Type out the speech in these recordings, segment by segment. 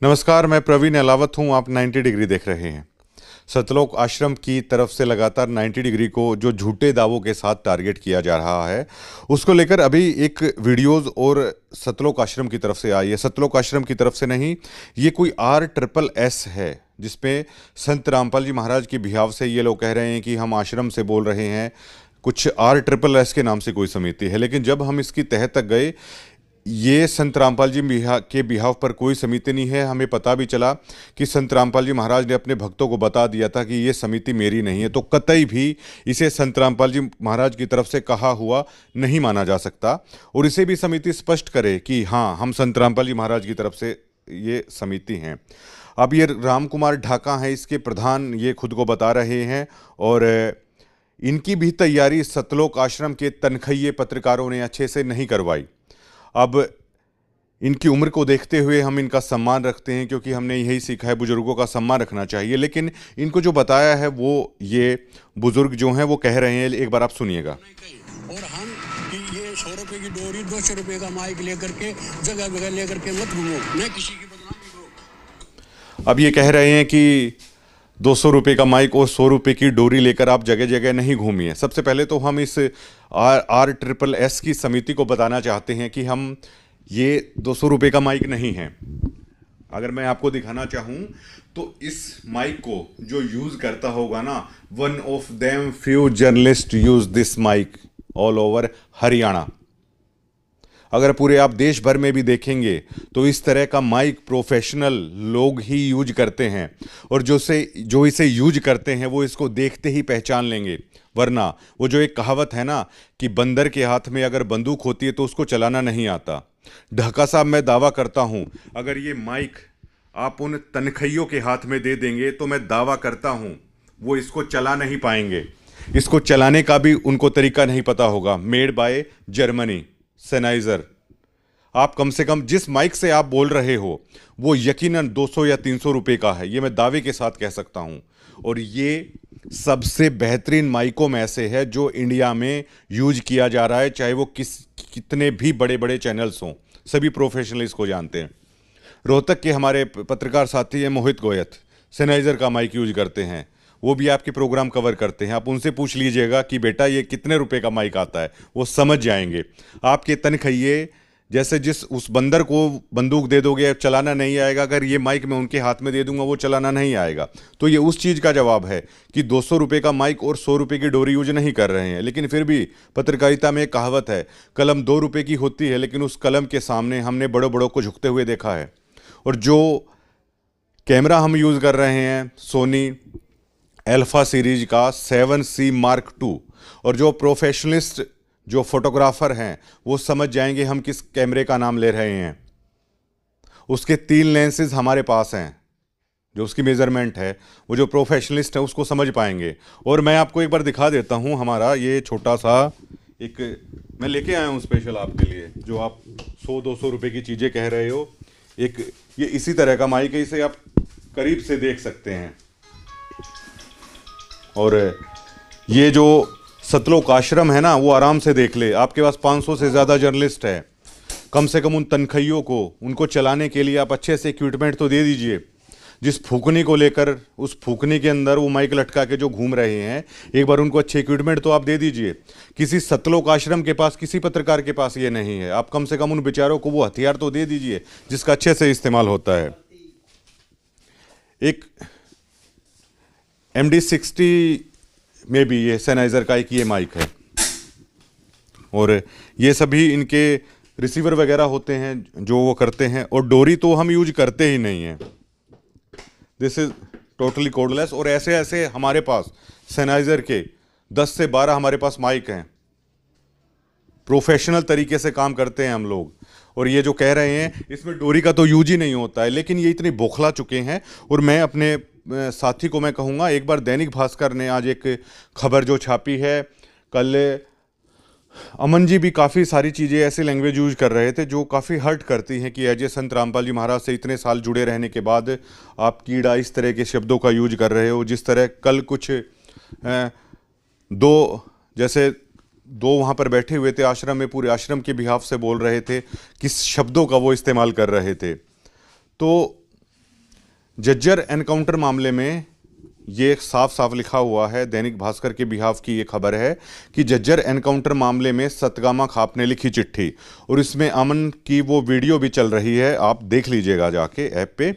नमस्कार, मैं प्रवीण अलावत हूँ। आप 90 डिग्री देख रहे हैं। सतलोक आश्रम की तरफ से लगातार 90 डिग्री को जो झूठे दावों के साथ टारगेट किया जा रहा है, उसको लेकर अभी एक वीडियोस और सतलोक आश्रम की तरफ से आई है। सतलोक आश्रम की तरफ से नहीं, ये कोई RSSS है, जिसमें संत रामपाल जी महाराज की बिहाव से ये लोग कह रहे हैं कि हम आश्रम से बोल रहे हैं। कुछ RSSS के नाम से कोई समिति है, लेकिन जब हम इसकी तह तक गए, ये संत रामपाल जी के बिहाव पर कोई समिति नहीं है। हमें पता भी चला कि संत रामपाल जी महाराज ने अपने भक्तों को बता दिया था कि ये समिति मेरी नहीं है, तो कतई भी इसे संत रामपाल जी महाराज की तरफ से कहा हुआ नहीं माना जा सकता। और इसे भी समिति स्पष्ट करे कि हाँ, हम संत रामपाल जी महाराज की तरफ से ये समिति हैं। अब ये राम कुमार ढाका हैं, इसके प्रधान, ये खुद को बता रहे हैं। और इनकी भी तैयारी सतलोक आश्रम के तनखैये पत्रकारों ने अच्छे से नहीं करवाई। अब इनकी उम्र को देखते हुए हम इनका सम्मान रखते हैं, क्योंकि हमने यही सीखा है, बुजुर्गों का सम्मान रखना चाहिए। लेकिन इनको जो बताया है वो ये बुजुर्ग जो हैं वो कह रहे हैं, एक बार आप सुनिएगा। और हम कि ये 100 रुपए की डोरी, 200 रुपए का माइक लेकर के जगह जगह लेकर के मत घूमो, मैं किसी की बदनामी करो। अब ये कह रहे हैं कि 200 रुपये का माइक और 100 रुपये की डोरी लेकर आप जगह जगह नहीं घूमिए। सबसे पहले तो हम इस RSSS की समिति को बताना चाहते हैं कि हम ये 200 रुपये का माइक नहीं है। अगर मैं आपको दिखाना चाहूँ तो इस माइक को जो यूज़ करता होगा ना, one of them few journalist use this mic all over Haryana. अगर पूरे आप देश भर में भी देखेंगे तो इस तरह का माइक प्रोफेशनल लोग ही यूज करते हैं, और जो इसे यूज करते हैं वो इसको देखते ही पहचान लेंगे। वरना वो जो एक कहावत है ना कि बंदर के हाथ में अगर बंदूक होती है तो उसको चलाना नहीं आता। ढाका साहब, मैं दावा करता हूं, अगर ये माइक आप उन तनखैयों के हाथ में दे देंगे तो मैं दावा करता हूं वो इसको चला नहीं पाएंगे। इसको चलाने का भी उनको तरीका नहीं पता होगा। Made by Germany सेनाइजर। आप कम से कम जिस माइक से आप बोल रहे हो वो यकीनन 200 या 300 रुपए का है, ये मैं दावे के साथ कह सकता हूं। और ये सबसे बेहतरीन माइकों में से है जो इंडिया में यूज किया जा रहा है, चाहे वो कितने भी बड़े बड़े चैनल्स हों, सभी प्रोफेशनल इसको जानते हैं। रोहतक के हमारे पत्रकार साथी हैं मोहित गोयत, सेनाइजर का माइक यूज करते हैं, वो भी आपके प्रोग्राम कवर करते हैं। आप उनसे पूछ लीजिएगा कि बेटा ये कितने रुपए का माइक आता है, वो समझ जाएंगे। आपके तनखैये जैसे जिस उस बंदर को बंदूक दे दोगे, चलाना नहीं आएगा, अगर ये माइक मैं उनके हाथ में दे दूंगा वो चलाना नहीं आएगा। तो ये उस चीज़ का जवाब है कि 200 रुपये का माइक और 100 रुपये की डोरी यूज नहीं कर रहे हैं। लेकिन फिर भी पत्रकारिता में एक कहावत है, कलम 2 रुपये की होती है, लेकिन उस कलम के सामने हमने बड़ों बड़ों को झुकते हुए देखा है। और जो कैमरा हम यूज़ कर रहे हैं सोनी अल्फा सीरीज का 7C Mark II, और जो प्रोफेशनलिस्ट जो फोटोग्राफर हैं वो समझ जाएंगे हम किस कैमरे का नाम ले रहे हैं। उसके 3 लेंसेज हमारे पास हैं, जो उसकी मेजरमेंट है, वो जो प्रोफेशनलिस्ट है उसको समझ पाएंगे। और मैं आपको एक बार दिखा देता हूं, हमारा ये छोटा सा एक मैं लेके आया हूं स्पेशल आपके लिए, जो आप 100-200 रुपए की चीज़ें कह रहे हो। एक ये इसी तरह का माइक है, इसे आप करीब से देख सकते हैं। और ये जो सतलोक आश्रम है ना, वो आराम से देख ले। आपके पास 500 से ज़्यादा जर्नलिस्ट है, कम से कम उन तनखैयों को उनको चलाने के लिए आप अच्छे से इक्विपमेंट तो दे दीजिए। जिस फूकनी को लेकर, उस फूकनी के अंदर वो माइक लटका के जो घूम रहे हैं, एक बार उनको अच्छे इक्विपमेंट तो आप दे दीजिए। किसी सतलोक आश्रम के पास, किसी पत्रकार के पास ये नहीं है। आप कम से कम उन बेचारों को वो हथियार तो दे दीजिए जिसका अच्छे से इस्तेमाल होता है। एक MD60 में भी ये सेनाइजर का एक ये माइक है, और ये सभी इनके रिसीवर वगैरह होते हैं जो वो करते हैं। और डोरी तो हम यूज करते ही नहीं हैं, दिस इज टोटली कोडलेस। और ऐसे ऐसे हमारे पास सेनाइजर के 10 से 12 हमारे पास माइक हैं, प्रोफेशनल तरीके से काम करते हैं हम लोग। और ये जो कह रहे हैं इसमें डोरी का तो यूज ही नहीं होता है, लेकिन ये इतने बौखला चुके हैं। और मैं अपने साथी को मैं कहूँगा, एक बार दैनिक भास्कर ने आज एक खबर जो छापी है, कल अमन जी भी काफ़ी सारी चीज़ें ऐसे लैंग्वेज यूज कर रहे थे जो काफ़ी हर्ट करती हैं कि अजय संत रामपाल जी महाराज से इतने साल जुड़े रहने के बाद आप कीड़ा इस तरह के शब्दों का यूज कर रहे हो। जिस तरह कल कुछ दो वहाँ पर बैठे हुए थे आश्रम में, पूरे आश्रम के बिहाफ से बोल रहे थे, किस शब्दों का वो इस्तेमाल कर रहे थे। तो जज्जर एनकाउंटर मामले में ये साफ साफ लिखा हुआ है, दैनिक भास्कर के बिहाफ की ये खबर है कि जज्जर एनकाउंटर मामले में सतगामा खाप ने लिखी चिट्ठी, और इसमें अमन की वो वीडियो भी चल रही है, आप देख लीजिएगा जाके ऐप पे।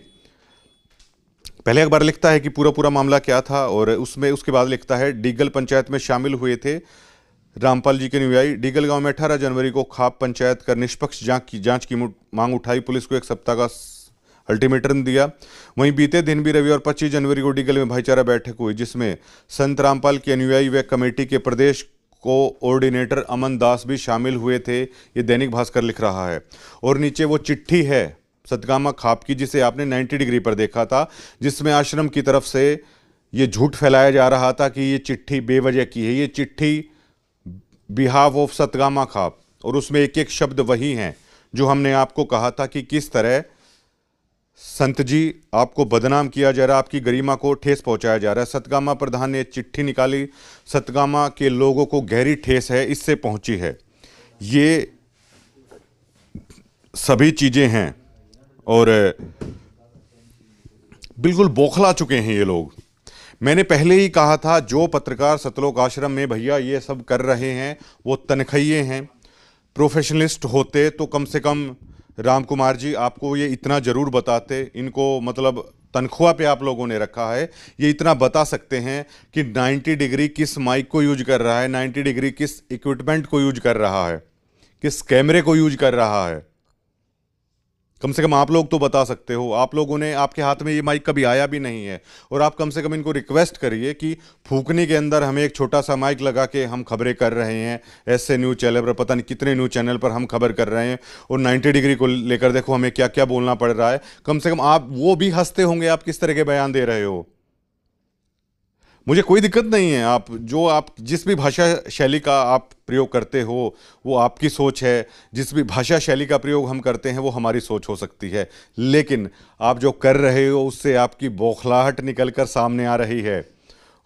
पहले एक बार लिखता है कि पूरा पूरा मामला क्या था, और उसमें उसके बाद लिखता है डीगल पंचायत में शामिल हुए थे रामपाल जी के अनुयायी। डीगल गांव में 18 जनवरी को खाप पंचायत कर निष्पक्ष जांच की मांग उठाई। पुलिस को 1 सप्ताह का अल्टीमेटम दिया। वहीं बीते दिन भी रविवार 25 जनवरी को डीगल में भाईचारा बैठक हुई, जिसमें संत रामपाल के अनुयायी व कमेटी के प्रदेश कोऑर्डिनेटर अमन दास भी शामिल हुए थे। ये दैनिक भास्कर लिख रहा है। और नीचे वो चिट्ठी है सतगामा खाप की, जिसे आपने 90 डिग्री पर देखा था, जिसमें आश्रम की तरफ से ये झूठ फैलाया जा रहा था कि ये चिट्ठी बेवजह की है। ये चिट्ठी बिहाफ ऑफ सतगामा खाप, और उसमें एक एक शब्द वही हैं जो हमने आपको कहा था कि किस तरह संत जी आपको बदनाम किया जा रहा है, आपकी गरिमा को ठेस पहुंचाया जा रहा है। सतगामा प्रधान ने चिट्ठी निकाली, सतगामा के लोगों को गहरी ठेस है, इससे पहुंची है। ये सभी चीजें हैं और बिल्कुल बौखला चुके हैं ये लोग। मैंने पहले ही कहा था, जो पत्रकार सतलोक आश्रम में भैया ये सब कर रहे हैं वो तनख्वाहिए हैं। प्रोफेशनलिस्ट होते तो कम से कम राम कुमार जी आपको ये इतना ज़रूर बताते। इनको मतलब तनख्वाह पे आप लोगों ने रखा है, ये इतना बता सकते हैं कि 90 डिग्री किस माइक को यूज कर रहा है, 90 डिग्री किस इक्विपमेंट को यूज कर रहा है, किस कैमरे को यूज कर रहा है। कम से कम आप लोग तो बता सकते हो। आप लोगों ने, आपके हाथ में ये माइक कभी आया भी नहीं है, और आप कम से कम इनको रिक्वेस्ट करिए कि फूकने के अंदर हमें एक छोटा सा माइक लगा के हम खबरें कर रहे हैं। ऐसे न्यूज़ चैनल पर, पता नहीं कितने न्यूज़ चैनल पर हम खबर कर रहे हैं, और 90 डिग्री को लेकर देखो हमें क्या क्या बोलना पड़ रहा है। कम से कम आप वो भी हंसते होंगे आप किस तरह के बयान दे रहे हो। मुझे कोई दिक्कत नहीं है, आप जिस भी भाषा शैली का आप प्रयोग करते हो वो आपकी सोच है। जिस भी भाषा शैली का प्रयोग हम करते हैं वो हमारी सोच हो सकती है, लेकिन आप जो कर रहे हो उससे आपकी बौखलाहट निकल कर सामने आ रही है,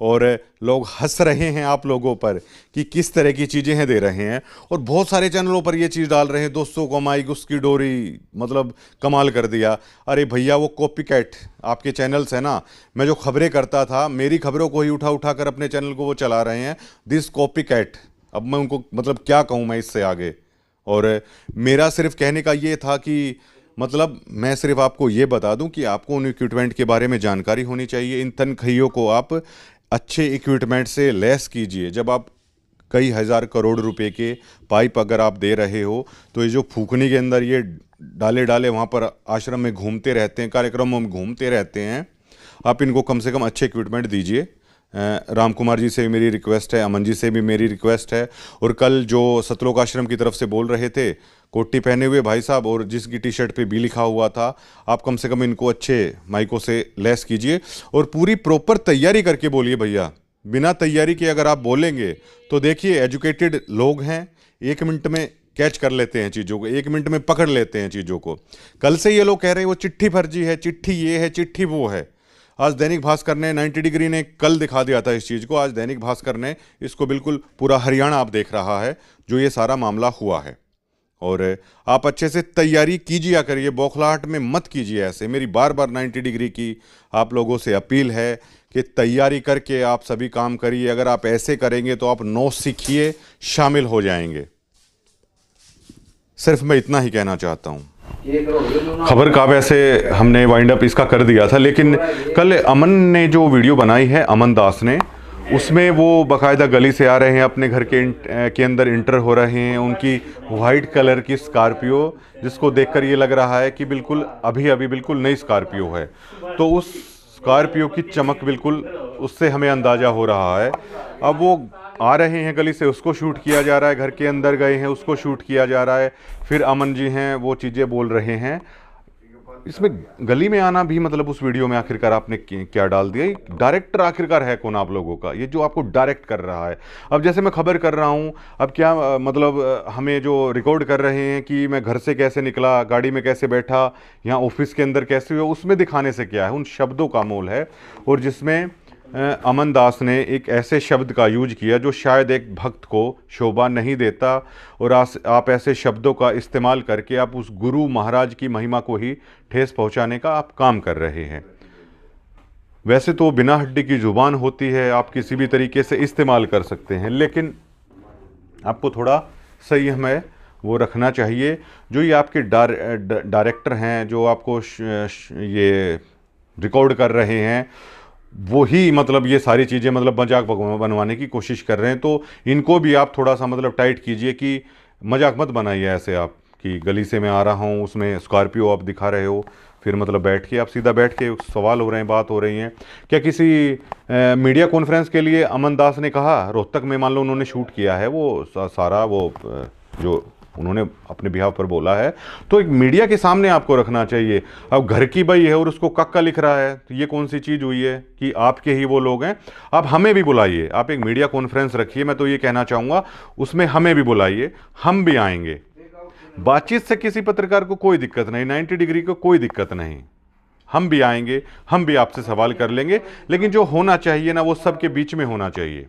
और लोग हंस रहे हैं आप लोगों पर कि किस तरह की चीज़ें हैं दे रहे हैं। और बहुत सारे चैनलों पर ये चीज़ डाल रहे हैं, 200 को माइक, उसकी डोरी, मतलब कमाल कर दिया। अरे भैया वो कॉपी कैट आपके चैनल्स हैं ना, मैं जो खबरें करता था मेरी खबरों को ही उठा उठा कर अपने चैनल को वो चला रहे हैं। दिस कॉपी कैट, अब मैं उनको मतलब क्या कहूँ मैं इससे आगे। और मेरा सिर्फ कहने का ये था कि मतलब मैं सिर्फ आपको ये बता दूं कि आपको उन इक्विपमेंट के बारे में जानकारी होनी चाहिए। इन तनख्वाहियों को आप अच्छे इक्विपमेंट से लेस कीजिए। जब आप कई हज़ार करोड़ रुपए के पाइप अगर आप दे रहे हो, तो ये जो फूकने के अंदर ये डाले वहाँ पर आश्रम में घूमते रहते हैं, कार्यक्रमों में घूमते रहते हैं, आप इनको कम से कम अच्छे इक्विपमेंट दीजिए। राम कुमार जी से भी मेरी रिक्वेस्ट है, अमन जी से भी मेरी रिक्वेस्ट है। और कल जो सतलोक आश्रम की तरफ से बोल रहे थे, कोटी पहने हुए भाई साहब, और जिसकी टी शर्ट पे बी लिखा हुआ था, आप कम से कम इनको अच्छे माइकों से लेस कीजिए और पूरी प्रॉपर तैयारी करके बोलिए भैया। बिना तैयारी के अगर आप बोलेंगे तो देखिए, एजुकेटेड लोग हैं, 1 मिनट में कैच कर लेते हैं चीज़ों को, 1 मिनट में पकड़ लेते हैं चीज़ों को। कल से ये लोग कह रहे हैं वो चिट्ठी फर्जी है, चिट्ठी ये है, चिट्ठी वो है। आज दैनिक भास्कर ने, 90 डिग्री ने कल दिखा दिया था इस चीज़ को, आज दैनिक भास्कर ने इसको बिल्कुल पूरा हरियाणा आप देख रहा है जो ये सारा मामला हुआ है। और आप अच्छे से तैयारी कीजिए, करिए, बौखलाहट में मत कीजिए ऐसे। मेरी बार बार 90 डिग्री की आप लोगों से अपील है कि तैयारी करके आप सभी काम करिए। अगर आप ऐसे करेंगे तो आप नौ सीखिए, शामिल हो जाएंगे। सिर्फ मैं इतना ही कहना चाहता हूँ। खबर का वैसे हमने वाइंड अप इसका कर दिया था, लेकिन कल अमन ने जो वीडियो बनाई है, अमन दास ने, उसमें वो बाकायदा गली से आ रहे हैं, अपने घर के अंदर इंटर हो रहे हैं। उनकी वाइट कलर की स्कॉर्पियो, जिसको देखकर ये लग रहा है कि बिल्कुल अभी बिल्कुल नई स्कॉर्पियो है, तो उस स्कॉर्पियो की चमक बिल्कुल उससे हमें अंदाज़ा हो रहा है। अब वो आ रहे हैं गली से, उसको शूट किया जा रहा है, घर के अंदर गए हैं उसको शूट किया जा रहा है, फिर अमन जी हैं वो चीज़ें बोल रहे हैं। इसमें गली में आना भी मतलब उस वीडियो में आखिरकार आपने क्या डाल दिया? डायरेक्टर आखिरकार है कौन आप लोगों का, ये जो आपको डायरेक्ट कर रहा है? अब जैसे मैं खबर कर रहा हूँ, अब क्या मतलब हमें जो रिकॉर्ड कर रहे हैं कि मैं घर से कैसे निकला, गाड़ी में कैसे बैठा, यहाँ ऑफिस के अंदर कैसे हुआ, उसमें दिखाने से क्या है? उन शब्दों का मोल है। और जिसमें अमन दास ने एक ऐसे शब्द का यूज किया जो शायद एक भक्त को शोभा नहीं देता, और आप ऐसे शब्दों का इस्तेमाल करके आप उस गुरु महाराज की महिमा को ही ठेस पहुंचाने का आप काम कर रहे हैं। वैसे तो बिना हड्डी की ज़ुबान होती है, आप किसी भी तरीके से इस्तेमाल कर सकते हैं, लेकिन आपको थोड़ा संयम है वो रखना चाहिए। जो ये आपके डायरेक्टर हैं, जो आपको ये रिकॉर्ड कर रहे हैं, वो ही मतलब ये सारी चीज़ें मतलब मजाक बनवाने की कोशिश कर रहे हैं। तो इनको भी आप थोड़ा सा मतलब टाइट कीजिए कि मजाक मत बनाइए ऐसे आप कि गली से मैं आ रहा हूँ, उसमें स्कॉर्पियो आप दिखा रहे हो, फिर मतलब बैठ के आप सीधा बैठ के सवाल हो रहे हैं, बात हो रही हैं। क्या किसी मीडिया कॉन्फ्रेंस के लिए अमन दास ने कहा, रोहतक में मान लो उन्होंने शूट किया है वो सारा वो जो उन्होंने अपने बिहाव पर बोला है, तो एक मीडिया के सामने आपको रखना चाहिए। अब घर की बई है और उसको कक्का लिख रहा है, तो ये कौन सी चीज़ हुई है कि आपके ही वो लोग हैं। आप हमें भी बुलाइए, आप एक मीडिया कॉन्फ्रेंस रखिए, मैं तो ये कहना चाहूँगा उसमें हमें भी बुलाइए, हम भी आएंगे। बातचीत से किसी पत्रकार को कोई दिक्कत नहीं, 90 डिग्री को कोई दिक्कत नहीं, हम भी आएंगे, हम भी आपसे सवाल कर लेंगे, लेकिन जो होना चाहिए ना वो सबके बीच में होना चाहिए।